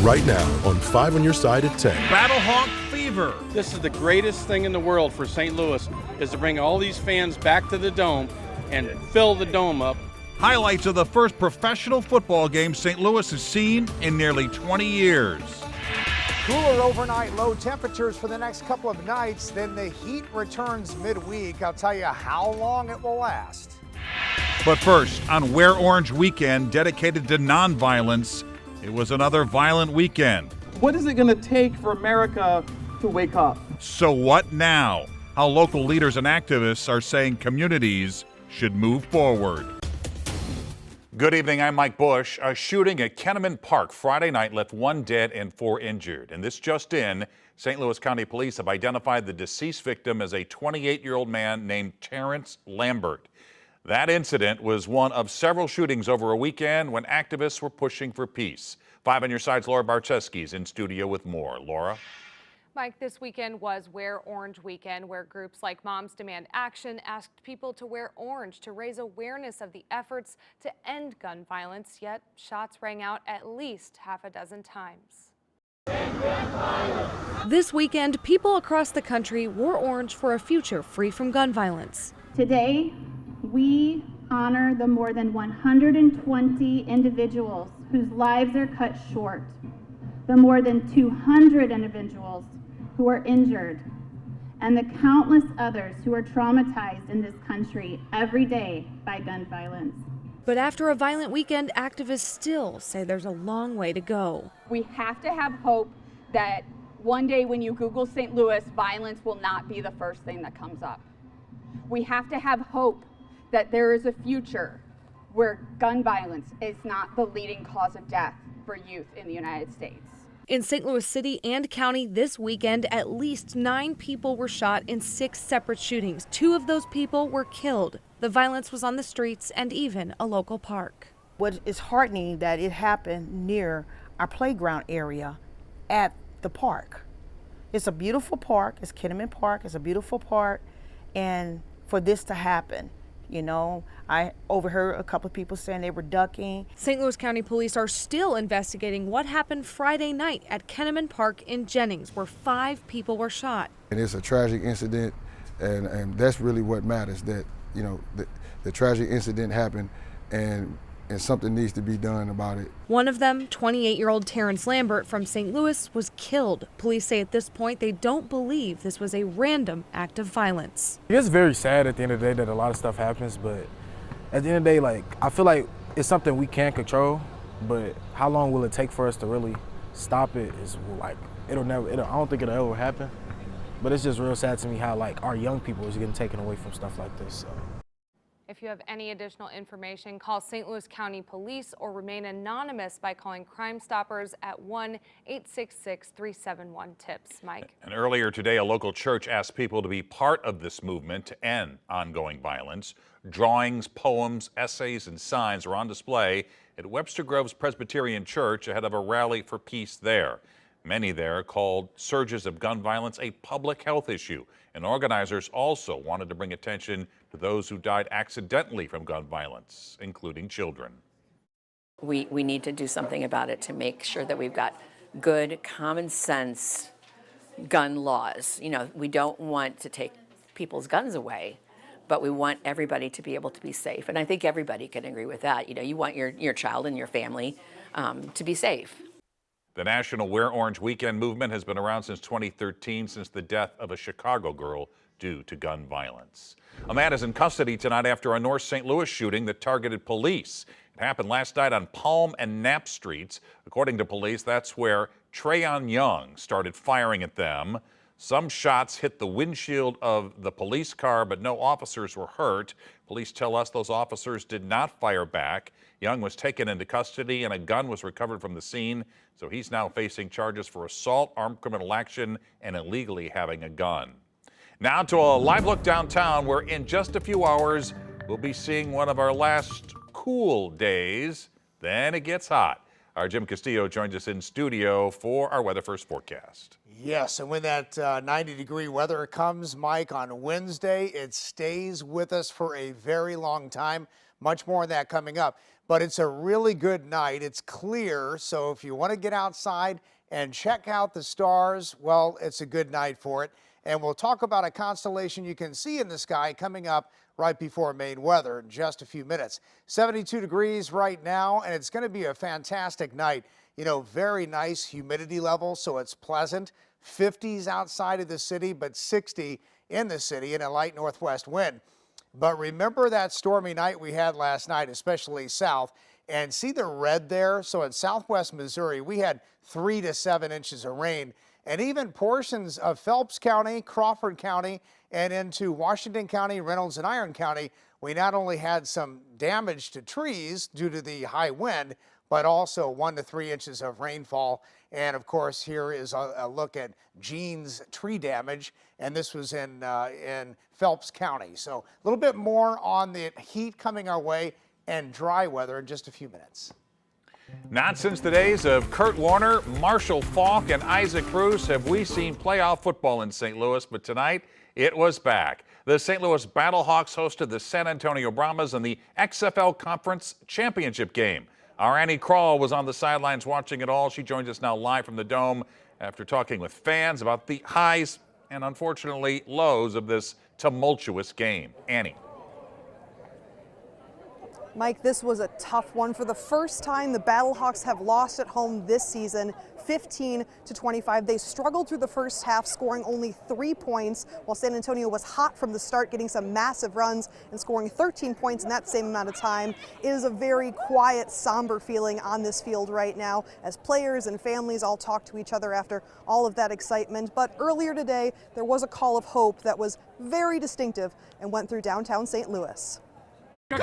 right now on 5 on your side at 10. Battlehawk fever. This is the greatest thing in the world for St. Louis, is to bring all these fans back to the Dome and fill the Dome up. Highlights of the first professional football game St. Louis has seen in nearly 20 years. Cooler overnight low temperatures for the next couple of nights. Then the heat returns midweek. I'll tell you how long it will last. But first, on Wear Orange weekend dedicated to nonviolence, it was another violent weekend. What is it going to take for America to wake up? So what now? How local leaders and activists are saying communities should move forward. Good evening, I'm Mike Bush. A shooting at Kenneman Park Friday night left 1 dead and 4 injured. And this just in, St. Louis County Police have identified the deceased victim as a 28-year-old man named Terrence Lambert. That incident was one of several shootings over a weekend when activists were pushing for peace. 5 on your side's Laura Barczewski is in studio with more. Laura? Mike, this weekend was Wear Orange weekend, where groups like Moms Demand Action asked people to wear orange to raise awareness of the efforts to end gun violence, yet shots rang out at least half a dozen times. This weekend, people across the country wore orange for a future free from gun violence. Today, we honor the more than 120 individuals whose lives are cut short, the more than 200 individuals who are injured, and the countless others who are traumatized in this country every day by gun violence. But after a violent weekend, activists still say there's a long way to go. We have to have hope that one day when you Google St. Louis, violence will not be the first thing that comes up. We have to have hope that there is a future where gun violence is not the leading cause of death for youth in the United States. In St. Louis City and County this weekend, at least 9 people were shot in 6 separate shootings. 2 of those people were killed. The violence was on the streets and even a local park. What is heartening that it happened near our playground area at the park. It's a beautiful park. It's Kenneman Park. It's a beautiful park. And for this to happen, you know, I overheard a couple of people saying they were ducking. St. Louis County Police are still investigating what happened Friday night at Kenneman Park in Jennings, where 5 people were shot. And it's a tragic incident, and that's really what matters, that, you know, the tragic incident happened, and something needs to be done about it. One of them, 28-year-old Terrence Lambert from St. Louis, was killed. Police say at this point they don't believe this was a random act of violence. It's very sad at the end of the day that a lot of stuff happens, but at the end of the day, like, I feel like it's something we can't control, but how long will it take for us to really stop it is like, I don't think it'll ever happen, but it's just real sad to me how, like, our young people is getting taken away from stuff like this. So. If you have any additional information, call St. Louis County Police or remain anonymous by calling Crime Stoppers at 1-866-371-TIPS. Mike. And earlier today, a local church asked people to be part of this movement to end ongoing violence. Drawings, poems, essays, and signs are on display at Webster Groves Presbyterian Church ahead of a rally for peace there. Many there called surges of gun violence a public health issue, and organizers also wanted to bring attention to those who died accidentally from gun violence, including children. We need to do something about it to make sure that we've got good, common sense gun laws. You know, we don't want to take people's guns away, but we want everybody to be able to be safe. And I think everybody can agree with that. You know, you want your child and your family to be safe. The National Wear Orange Weekend movement has been around since 2013, since the death of a Chicago girl due to gun violence. A man is in custody tonight after a North St. Louis shooting that targeted police. It happened last night on Palm and Knapp Streets. According to police, that's where Trayon Young started firing at them. Some shots hit the windshield of the police car, but no officers were hurt. Police tell us those officers did not fire back. Young was taken into custody and a gun was recovered from the scene, so he's now facing charges for assault, armed criminal action, and illegally having a gun. Now to a live look downtown, where in just a few hours we'll be seeing one of our last cool days. Then it gets hot. Our Jim Castillo joins us in studio for our Weather First forecast. Yes, and when that 90-degree weather comes, Mike, on Wednesday, it stays with us for a very long time. Much more on that coming up. But it's a really good night. It's clear, so if you want to get outside and check out the stars, well, it's a good night for it. And we'll talk about a constellation you can see in the sky coming up right before main weather in just a few minutes. 72 degrees right now, and it's going to be a fantastic night. You know, very nice humidity level, so it's pleasant. 50s outside of the city, but 60 in the city, and a light northwest wind. But remember that stormy night we had last night, especially south, and see the red there? So in southwest Missouri, we had 3 to 7 inches of rain, and even portions of Phelps County, Crawford County, and into Washington County, Reynolds and Iron County, we not only had some damage to trees due to the high wind, but also 1 to 3 inches of rainfall. And of course, here is a look at Jean's tree damage, and this was in Phelps County. So a little bit more on the heat coming our way and dry weather in just a few minutes. Not since the days of Kurt Warner, Marshall Faulk, and Isaac Bruce have we seen playoff football in St. Louis, but tonight it was back. The St. Louis Battlehawks hosted the San Antonio Brahmas in the XFL Conference Championship game. Our Annie Krall was on the sidelines watching it all. She joins us now live from the Dome after talking with fans about the highs and unfortunately lows of this tumultuous game. Annie. Mike, this was a tough one. For the first time, the Battlehawks have lost at home this season, 15-25. They struggled through the first half, scoring only 3 points, while San Antonio was hot from the start, getting some massive runs and scoring 13 points in that same amount of time. It is a very quiet, somber feeling on this field right now as players and families all talk to each other after all of that excitement. But earlier today, there was a call of hope that was very distinctive and went through downtown St. Louis. The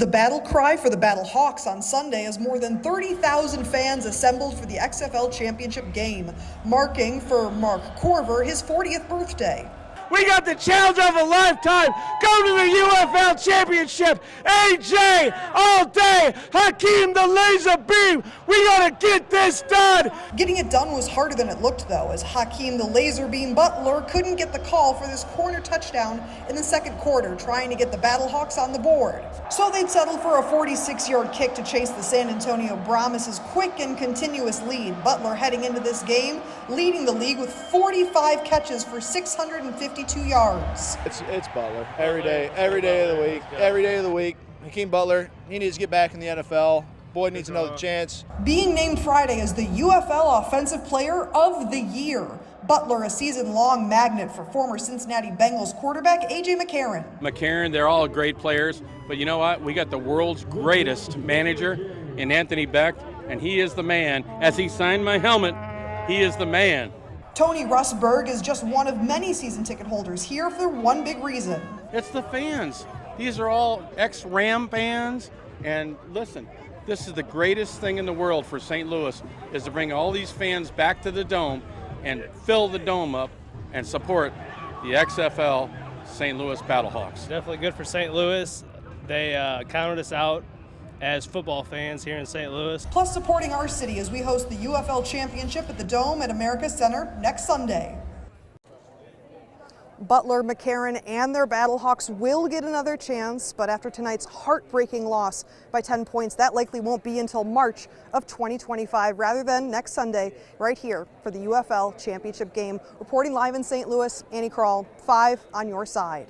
battle cry for the Battlehawks on Sunday as more than 30,000 fans assembled for the XFL Championship game, marking for Mark Corver his 40th birthday. We got the challenge of a lifetime. Go to the UFL Championship. AJ all day. Hakeem the laser beam. We got to get this done. Getting it done was harder than it looked, though, as Hakeem the laser beam Butler couldn't get the call for this corner touchdown in the second quarter, trying to get the Battlehawks on the board. So they'd settle for a 46-yard kick to chase the San Antonio Brahmas' quick and continuous lead. Butler heading into this game, leading the league with 45 catches for 652 yards. It's Butler every day of the week. Hakeem Butler, he needs to get back in the NFL. Boyd needs another chance. Being named Friday as the UFL Offensive Player of the Year. Butler, a season-long magnet for former Cincinnati Bengals quarterback A.J. McCarron. McCarron, they're all great players, but you know what? We got the world's greatest manager in Anthony Beck, and he is the man. As he signed my helmet, he is the man. Tony Russberg is just one of many season ticket holders here for one big reason. It's the fans. These are all ex-Ram fans, and listen, this is the greatest thing in the world for St. Louis, is to bring all these fans back to the Dome and fill the Dome up and support the XFL St. Louis Battlehawks. Definitely good for St. Louis. They counted us out as football fans here in St. Louis. Plus supporting our city as we host the UFL Championship at the Dome at America Center next Sunday. Butler, McCarron, and their Battlehawks will get another chance, but after tonight's heartbreaking loss by 10 points, that likely won't be until March of 2025, rather than next Sunday, right here for the UFL Championship game. Reporting live in St. Louis, Annie Krall, 5 on your side.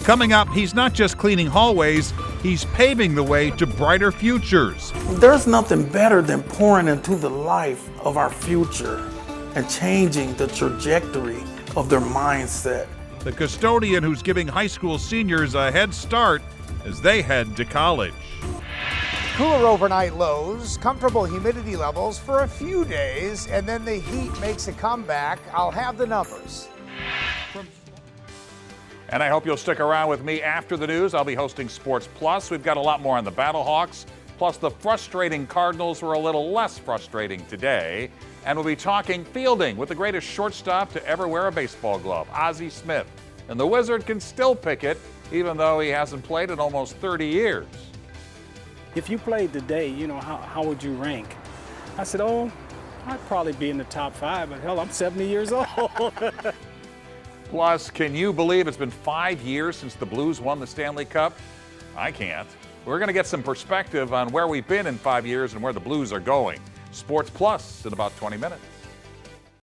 Coming up, he's not just cleaning hallways, he's paving the way to brighter futures. There's nothing better than pouring into the life of our future and changing the trajectory of their mindset. The custodian who's giving high school seniors a head start as they head to college. Cooler overnight lows, comfortable humidity levels for a few days, and then the heat makes a comeback. I'll have the numbers. And I hope you'll stick around with me after the news. I'll be hosting Sports Plus. We've got a lot more on the Battlehawks, plus the frustrating Cardinals were a little less frustrating today. And we'll be talking fielding with the greatest shortstop to ever wear a baseball glove, Ozzie Smith. And the Wizard can still pick it, even though he hasn't played in almost 30 years. If you played today, you know, how would you rank? I said, oh, I'd probably be in the top 5, but hell, I'm 70 years old. Plus, can you believe it's been 5 years since the Blues won the Stanley Cup? I can't. We're going to get some perspective on where we've been in 5 years and where the Blues are going. Sports Plus in about 20 minutes.